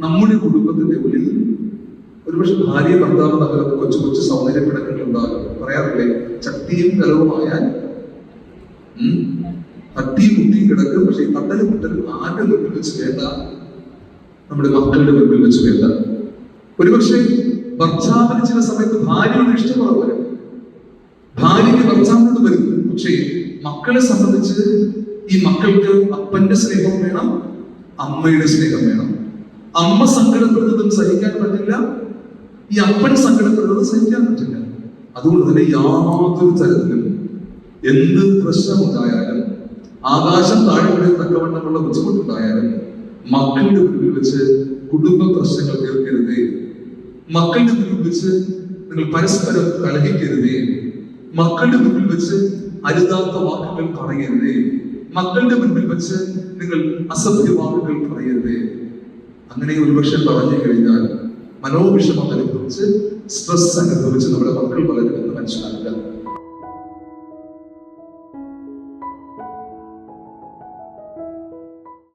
നമ്മുടെ കുടുംബത്തിന്റെ ഉള്ളിൽ ഒരുപക്ഷെ ഭാര്യ ഭർത്താവ് തമ്മിലൊക്കെ കൊച്ചു കൊച്ചു സൗന്ദര്യ പിണക്കങ്ങൾ ഉണ്ടാകും. പറയാറില്ലേ, ചട്ടിയും കലവുമായാൽ തട്ടിയും മുട്ടിയും കിടക്കും. പക്ഷെ ഈ തട്ടലും മുട്ടലും ആരുടെ മുമ്പിൽ വെച്ച് വേണ്ട? നമ്മുടെ മക്കളുടെ മുമ്പിൽ വെച്ച് വേണ്ട. ഒരുപക്ഷെ ഭർത്താവിന് ചില സമയത്ത് ഭാര്യയോട് ഇഷ്ടക്കുറവ് വരും, ഭാര്യയ്ക്ക് ഭർത്താവിനോട് വരും. പക്ഷേ മക്കളെ സംബന്ധിച്ച് ഈ മക്കൾക്ക് അപ്പന്റെ സ്നേഹം വേണം, അമ്മയുടെ സ്നേഹം വേണം. അമ്മ സങ്കടപ്പെടുന്നതും സഹിക്കാൻ പറ്റില്ല, ഈ അപ്പൻ സങ്കടപ്പെടുന്നത് സഹിക്കാൻ പറ്റില്ല. അതുകൊണ്ട് തന്നെ യാതൊരു തരത്തിലും എന്ത് പ്രശ്നമുണ്ടായാലും, ആകാശം താഴെ തക്കവണ്ണമുള്ള ബുദ്ധിമുട്ടുണ്ടായാലും മക്കളുടെ മുന്നിൽ വെച്ച് കുടുംബ പ്രശ്നങ്ങൾ തീർക്കരുതേ. മക്കളുടെ മുന്നിൽ വെച്ച് നിങ്ങൾ പരസ്പരം കലഹിക്കരുതേ. മക്കളുടെ മുന്നിൽ വെച്ച് അരുതാത്ത വാക്കുകൾ പറയരുതേ. മക്കളുടെ മുന്നിൽ വെച്ച് നിങ്ങൾ അസഭ്യ വാക്കുകൾ പറയരുതേ. അങ്ങനെ ഒരുപക്ഷെ പറഞ്ഞു കഴിഞ്ഞാൽ മനോവിഷമം അനുഭവിച്ച് സ്ട്രെസ് അനുഭവിച്ച് നമ്മുടെ മക്കൾ വളരുമെന്ന് മനസ്സിലാക്കും.